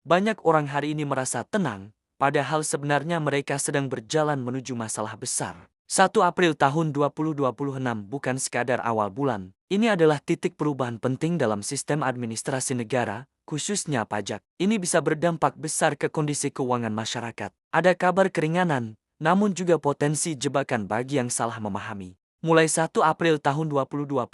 Banyak orang hari ini merasa tenang, padahal sebenarnya mereka sedang berjalan menuju masalah besar. 1 April tahun 2026 bukan sekadar awal bulan. Ini adalah titik perubahan penting dalam sistem administrasi negara, khususnya pajak. Ini bisa berdampak besar ke kondisi keuangan masyarakat. Ada kabar keringanan, namun juga potensi jebakan bagi yang salah memahami. Mulai 1 April tahun 2026,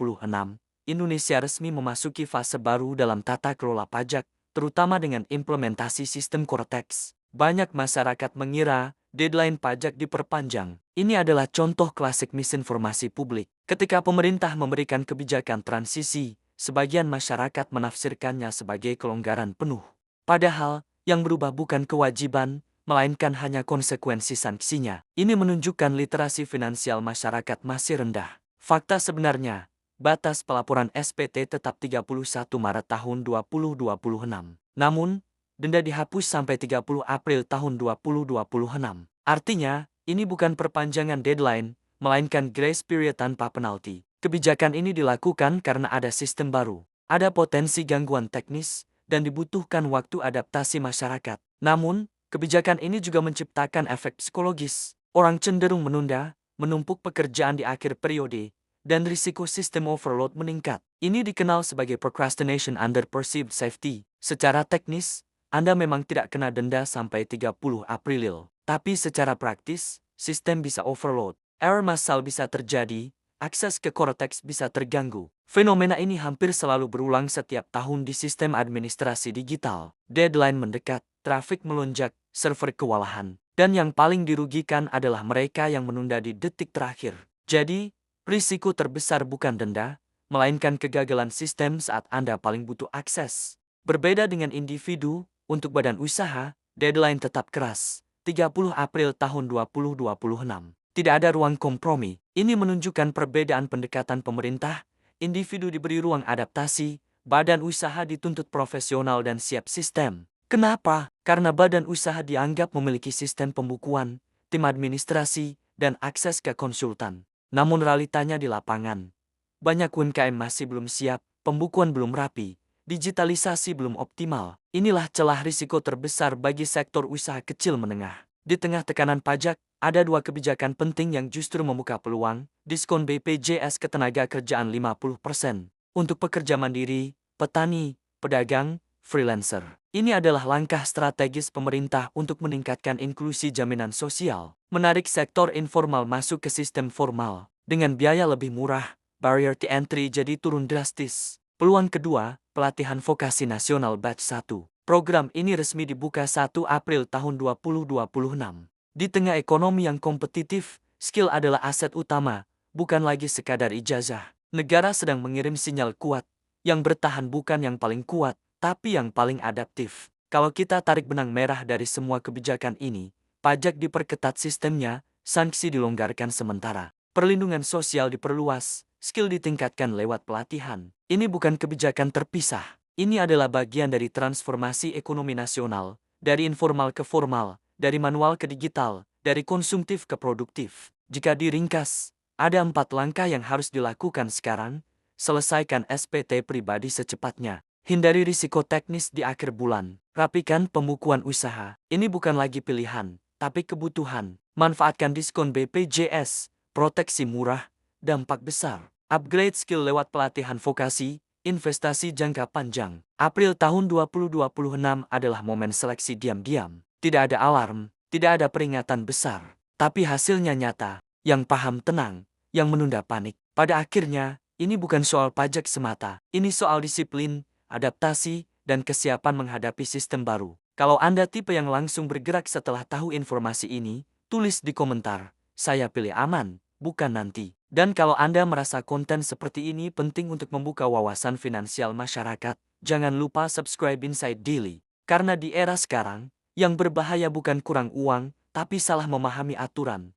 Indonesia resmi memasuki fase baru dalam tata kelola pajak, terutama dengan implementasi sistem Cortex. Banyak masyarakat mengira deadline pajak diperpanjang. Ini adalah contoh klasik misinformasi publik. Ketika pemerintah memberikan kebijakan transisi, sebagian masyarakat menafsirkannya sebagai kelonggaran penuh. Padahal, yang berubah bukan kewajiban, melainkan hanya konsekuensi sanksinya. Ini menunjukkan literasi finansial masyarakat masih rendah. Fakta sebenarnya, batas pelaporan SPT tetap 31 Maret tahun 2026. Namun, denda dihapus sampai 30 April tahun 2026. Artinya, ini bukan perpanjangan deadline, melainkan grace period tanpa penalti. Kebijakan ini dilakukan karena ada sistem baru, ada potensi gangguan teknis, dan dibutuhkan waktu adaptasi masyarakat. Namun, kebijakan ini juga menciptakan efek psikologis. Orang cenderung menunda, menumpuk pekerjaan di akhir periode, dan risiko sistem overload meningkat. Ini dikenal sebagai procrastination under perceived safety. Secara teknis, Anda memang tidak kena denda sampai 30 April. Tapi secara praktis, sistem bisa overload. Error massal bisa terjadi, akses ke Cortex bisa terganggu. Fenomena ini hampir selalu berulang setiap tahun di sistem administrasi digital. Deadline mendekat, trafik melonjak, server kewalahan. Dan yang paling dirugikan adalah mereka yang menunda di detik terakhir. Jadi, risiko terbesar bukan denda, melainkan kegagalan sistem saat Anda paling butuh akses. Berbeda dengan individu, untuk badan usaha, deadline tetap keras. 30 April tahun 2026. Tidak ada ruang kompromi. Ini menunjukkan perbedaan pendekatan pemerintah, individu diberi ruang adaptasi, badan usaha dituntut profesional dan siap sistem. Kenapa? Karena badan usaha dianggap memiliki sistem pembukuan, tim administrasi, dan akses ke konsultan. Namun realitanya di lapangan, banyak UMKM masih belum siap, pembukuan belum rapi, digitalisasi belum optimal. Inilah celah risiko terbesar bagi sektor usaha kecil menengah. Di tengah tekanan pajak, ada dua kebijakan penting yang justru membuka peluang, diskon BPJS ketenaga kerjaan 50% untuk pekerja mandiri, petani, pedagang, freelancer. Ini adalah langkah strategis pemerintah untuk meningkatkan inklusi jaminan sosial, menarik sektor informal masuk ke sistem formal. Dengan biaya lebih murah, barrier to entry jadi turun drastis. Peluang kedua, pelatihan vokasi nasional batch 1. Program ini resmi dibuka 1 April tahun 2026. Di tengah ekonomi yang kompetitif, skill adalah aset utama, bukan lagi sekadar ijazah. Negara sedang mengirim sinyal kuat, yang bertahan bukan yang paling kuat, tapi yang paling adaptif. Kalau kita tarik benang merah dari semua kebijakan ini, pajak diperketat sistemnya, sanksi dilonggarkan sementara, perlindungan sosial diperluas, skill ditingkatkan lewat pelatihan. Ini bukan kebijakan terpisah. Ini adalah bagian dari transformasi ekonomi nasional, dari informal ke formal, dari manual ke digital, dari konsumtif ke produktif. Jika diringkas, ada 4 langkah yang harus dilakukan sekarang. Selesaikan SPT pribadi secepatnya. Hindari risiko teknis di akhir bulan. Rapikan pembukuan usaha. Ini bukan lagi pilihan, tapi kebutuhan. Manfaatkan diskon BPJS, proteksi murah, dampak besar. Upgrade skill lewat pelatihan vokasi, investasi jangka panjang. April tahun 2026 adalah momen seleksi diam-diam. Tidak ada alarm, tidak ada peringatan besar. Tapi hasilnya nyata. Yang paham tenang, yang menunda panik. Pada akhirnya, ini bukan soal pajak semata. Ini soal disiplin, adaptasi, dan kesiapan menghadapi sistem baru. Kalau Anda tipe yang langsung bergerak setelah tahu informasi ini, tulis di komentar. Saya pilih aman, bukan nanti. Dan kalau Anda merasa konten seperti ini penting untuk membuka wawasan finansial masyarakat, jangan lupa subscribe Inside Daily. Karena di era sekarang, yang berbahaya bukan kurang uang, tapi salah memahami aturan.